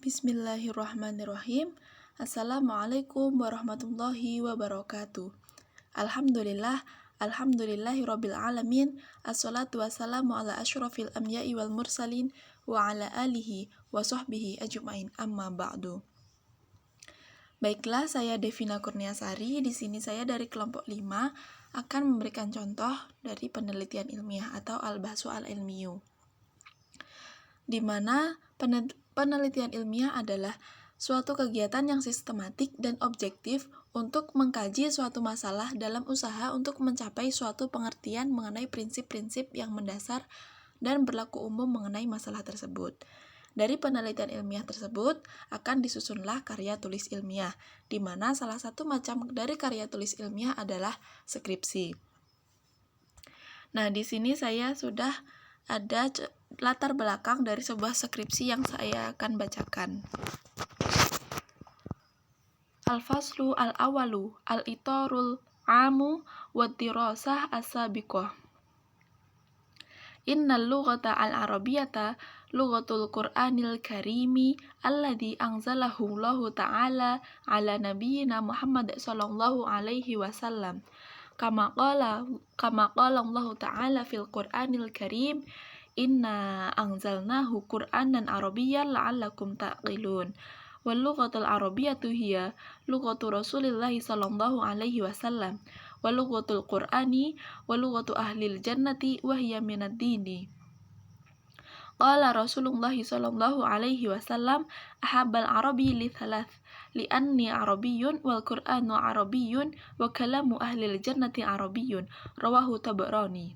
Bismillahirrahmanirrahim. Assalamualaikum warahmatullahi wabarakatuh. Alhamdulillahirabbil alamin. Assalatu wassalamu ala asyrafil anbiya'i wal mursalin wa ala alihi wa sahbihi ajmain. Amma ba'du. Baiklah, saya Devina Kurniasari. Di sini saya dari kelompok 5 akan memberikan contoh dari penelitian ilmiah atau al-bahsu al-ilmiyu. Di mana penelitian ilmiah adalah suatu kegiatan yang sistematik dan objektif untuk mengkaji suatu masalah dalam usaha untuk mencapai suatu pengertian mengenai prinsip-prinsip yang mendasar dan berlaku umum mengenai masalah tersebut. Dari penelitian ilmiah tersebut akan disusunlah karya tulis ilmiah, di mana salah satu macam dari karya tulis ilmiah adalah skripsi. Nah, di sini saya sudah ada latar belakang dari sebuah skripsi yang saya akan bacakan. Al-faslu al-awalu al-itarul amu wad-dirasah as-sabiqah. Innal lughata al-arabiyyata lughatul Qur'anil Karimi alladzi anzalahu Allahu ta'ala ala nabiyyina Muhammad sallallahu alaihi wasallam. Kama qala Allah ta'ala fil Qur'anil Karim, inna anzalnahu Qur'anan Arabiyyan la'allakum ta'qilun. Wal lughatul arabiyyatu hiya lughatu Rasulillah sallallahu alaihi wasallam wa lughatul Qur'ani wa lughatu ahlil jannati wa hiya minad dini. Qala Rasulullah sallallahu alaihi wasallam, ahabbal arabi li thalath, li anni arabiyyun wal Qur'anu arabiyyun wa kalamu ahlil jannati arabiyyun. Rawahu Tabrani.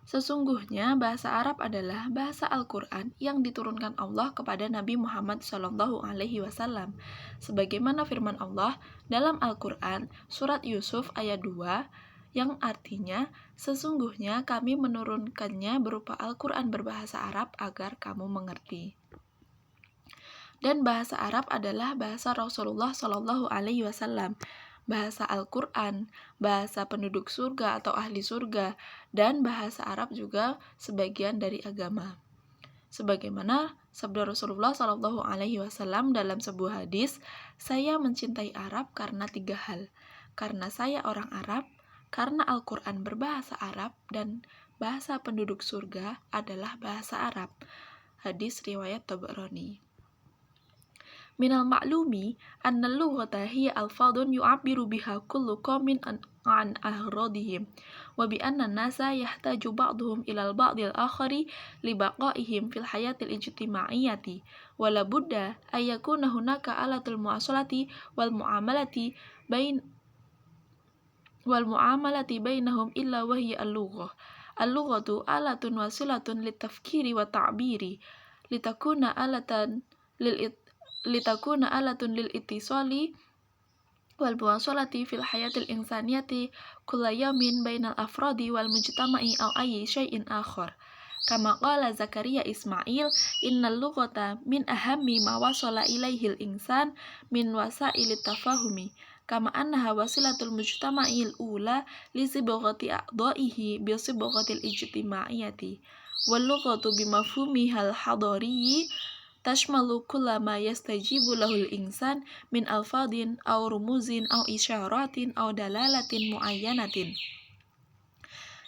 Sesungguhnya bahasa Arab adalah bahasa Al-Quran yang diturunkan Allah kepada Nabi Muhammad sallallahu alaihi wasallam. Sebagaimana firman Allah dalam Al-Quran surat Yusuf ayat 2 yang artinya, sesungguhnya kami menurunkannya berupa Al-Quran berbahasa Arab agar kamu mengerti. Dan bahasa Arab adalah bahasa Rasulullah sallallahu alaihi wasallam, bahasa Al-Quran, bahasa penduduk surga atau ahli surga, dan bahasa Arab juga sebagian dari agama. Sebagaimana sabda Rasulullah sallallahu alaihi wasallam dalam sebuah hadis, saya mencintai Arab karena 3 hal. Karena saya orang Arab, karena Al-Quran berbahasa Arab, dan bahasa penduduk surga adalah bahasa Arab. Hadis riwayat Tabrani. Minal ma'lumi anna lughata hiya alfadun yu'abbiru biha kullu qaumin an ahradihim wa bi anna an-nasa yahtaju ba'dhum ila al-ba'dil akhari li baqaihim fil hayatil ijtima'iyyati wa la budda ay yakuna hunaka alatul muwasalati wal mu'amalati bainahum illa wa hiya al-lughah. Al-lughatu alatun wasilatun litafkiri wa ta'biri litakuna alatun lil ittisali wal muwasalati fil hayatil insaniyati kulla yawmin bainal afradi wal mujtama'i aw ayyi syai'in akhar. Kama qala Zakaria Ismail, innal lughata min ahammi ma wasala ilaihil insan min wasailit tafahumi. Kama annaha wasilatul mujtama'il ula li sibghati a'dha'ihi bi sibghatil ijtima'iyyati. Wal lughatu bimafhumihal hadariyyi tashmalu kulla ma yastajibu lahul insan min alfadin aw rumuzin aw isyaratin aw dalalatin muayyanatin.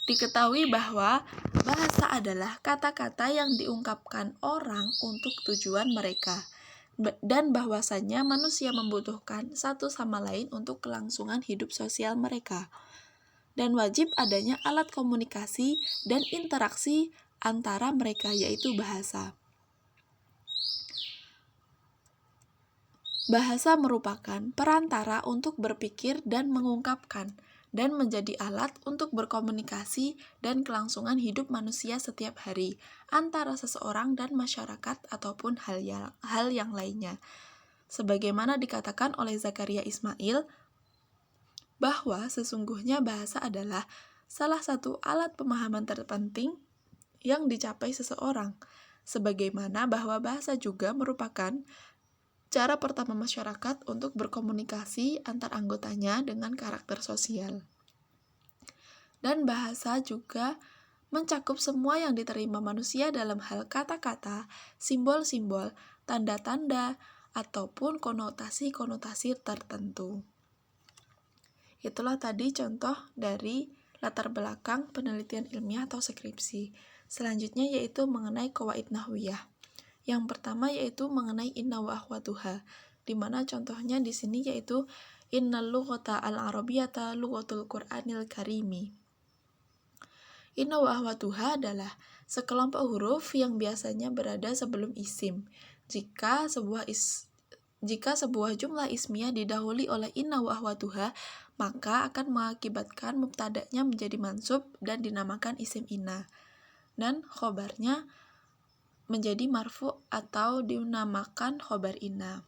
Diketahui bahwa bahasa adalah kata-kata yang diungkapkan orang untuk tujuan mereka, dan bahwasanya manusia membutuhkan satu sama lain untuk kelangsungan hidup sosial mereka, dan wajib adanya alat komunikasi dan interaksi antara mereka, yaitu bahasa. Bahasa merupakan perantara untuk berpikir dan mengungkapkan, dan menjadi alat untuk berkomunikasi dan kelangsungan hidup manusia setiap hari antara seseorang dan masyarakat ataupun hal yang lainnya. Sebagaimana dikatakan oleh Zakaria Ismail, bahwa sesungguhnya bahasa adalah salah satu alat pemahaman terpenting yang dicapai seseorang, sebagaimana bahwa bahasa juga merupakan cara pertama masyarakat untuk berkomunikasi antar anggotanya dengan karakter sosial. Dan bahasa juga mencakup semua yang diterima manusia dalam hal kata-kata, simbol-simbol, tanda-tanda, ataupun konotasi-konotasi tertentu. Itulah tadi contoh dari latar belakang penelitian ilmiah atau skripsi. Selanjutnya yaitu mengenai qawaid nahwiyah. Yang pertama yaitu mengenai inna wa akhwatuha, di mana contohnya di sini yaitu innal lughata al-arabiyyata lughatul Qur'anil karimi. Inna wa akhwatuha adalah sekelompok huruf yang biasanya berada sebelum isim. Jika sebuah jumlah ismiyah didahului oleh inna wa akhwatuha, maka akan mengakibatkan mubtada'nya menjadi mansub dan dinamakan isim inna. Dan khobarnya menjadi marfu atau dinamakan khobar inna.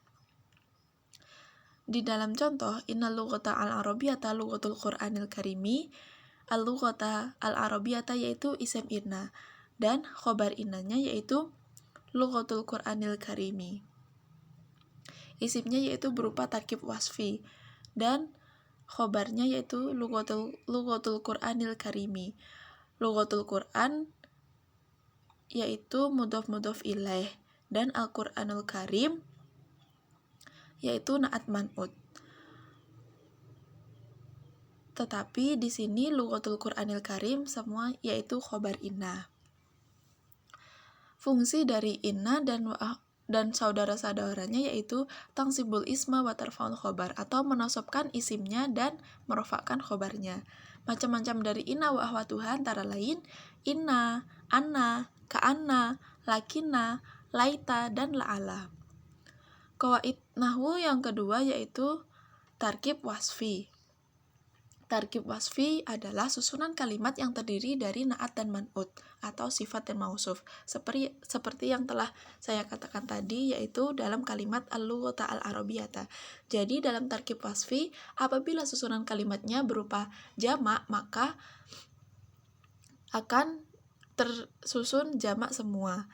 Di dalam contoh, innal lughata al-arabiyyata lughatul Qur'anil karimi, al-lughata al-arabiyyata yaitu isim inna, dan khobar innanya yaitu lughatul Qur'anil karimi. Isimnya yaitu berupa tarkib wasfi, dan khobarnya yaitu lughatul Qur'anil karimi. Lughatul Qur'an yaitu mudhof ilaih, dan Al-Qur'anul Karim yaitu na'at man'ut. Tetapi di sini lughatul Qur'anil Karim semua yaitu khobar inna. Fungsi dari inna dan saudara-saudaranya yaitu tangsibul isma wa tarfa'ul khobar, atau menasobkan isimnya dan merofakkan khobarnya. Macam-macam dari inna wa akhwatuha antara lain inna, anna, ka'anna, lakinna, laita, dan la'ala. Qawaid nahwu yang kedua yaitu tarkib wasfi. Tarkib wasfi adalah susunan kalimat yang terdiri dari na'at dan man'ut atau sifat dan mausuf. Seperti yang telah saya katakan tadi, yaitu dalam kalimat al-lughata al-arabiyyata. Jadi dalam tarkib wasfi, apabila susunan kalimatnya berupa jamak, maka akan tersusun jamak semua.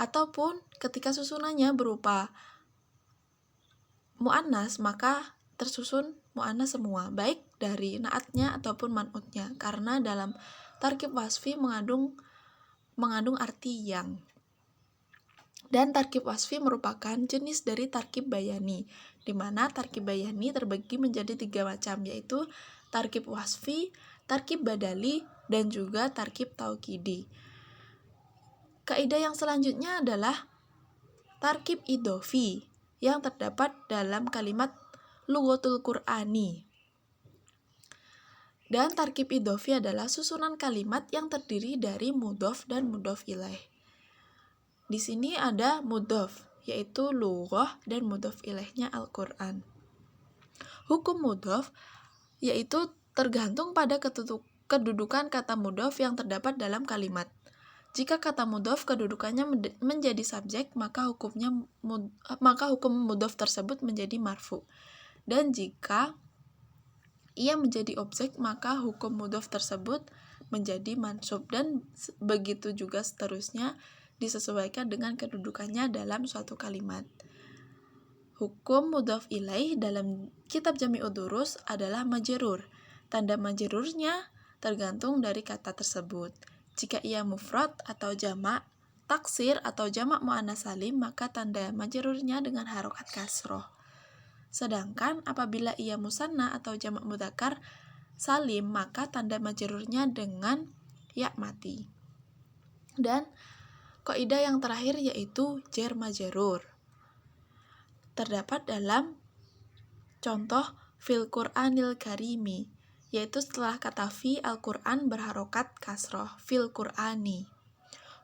Ataupun ketika susunannya berupa mu'annas, maka tersusun mu'annas semua, baik dari na'atnya ataupun man'utnya, karena dalam tarkib wasfi mengandung arti yang. Dan tarkib wasfi merupakan jenis dari tarkib bayani, di mana tarkib bayani terbagi menjadi 3 macam, yaitu tarkib wasfi, tarkib badali, dan juga tarkib taukidi. Kaidah yang selanjutnya adalah tarkib idhofi yang terdapat dalam kalimat lughatul Qur'ani. Dan tarkib idhofi adalah susunan kalimat yang terdiri dari mudhof dan mudhof ilaih. Di sini ada mudhof, yaitu lughah, dan mudhof ilaihnya Al-Qur'an. Hukum mudhof yaitu tergantung pada kedudukan kata mudhof yang terdapat dalam kalimat. Jika kata mudhof kedudukannya menjadi subjek, maka hukum mudhof tersebut menjadi marfu. Dan jika ia menjadi objek, maka hukum mudhof tersebut menjadi mansub, dan begitu juga seterusnya disesuaikan dengan kedudukannya dalam suatu kalimat. Hukum mudhof ilaih dalam kitab Jami'ud Durus adalah majrur. Tanda majrurnya tergantung dari kata tersebut. Jika ia mufrad atau jamak taksir atau jamak muannats salim, maka tanda majrurnya dengan harokat kasroh. Sedangkan apabila ia musanna atau jamak mudzakkar salim, maka tanda majrurnya dengan ya mati. Dan kaidah yang terakhir yaitu jar majrur. Terdapat dalam contoh fil Qur'anil karimi, yaitu setelah kata fi Al-Qur'an berharokat kasroh, fil Qur'ani.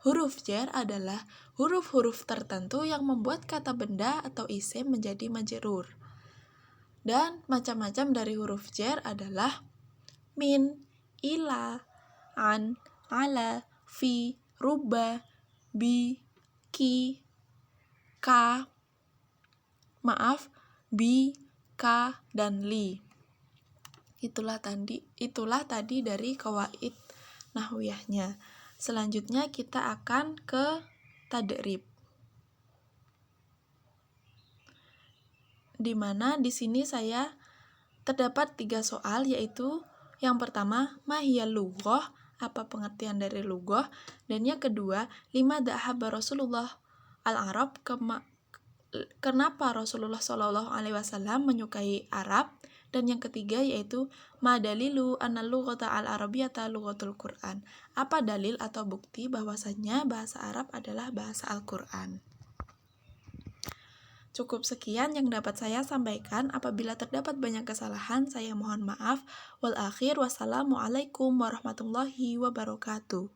Huruf jar adalah huruf-huruf tertentu yang membuat kata benda atau isim menjadi majrur. Dan macam-macam dari huruf jar adalah min, ila, an, ala, fi, ruba, bi, ki, ka, bi, ka, dan li. Itulah tadi dari qawaid nahwiyahnya. Selanjutnya kita akan ke tadrib. Di mana di sini saya terdapat 3 soal, yaitu yang pertama, mahiyal lughah apa pengertian dari lughah, dan yang kedua, lima da'haba Rasulullah al-Arab, kenapa Rasulullah Shallallahu Alaihi Wasallam menyukai Arab, dan yang ketiga yaitu ma dalilu anna lughata al-arabiyyata lughatul Quran, apa dalil atau bukti bahwasanya bahasa Arab adalah bahasa Al-Quran. Cukup sekian yang dapat saya sampaikan. Apabila terdapat banyak kesalahan, saya mohon maaf. Wal akhir, wassalamualaikum warahmatullahi wabarakatuh.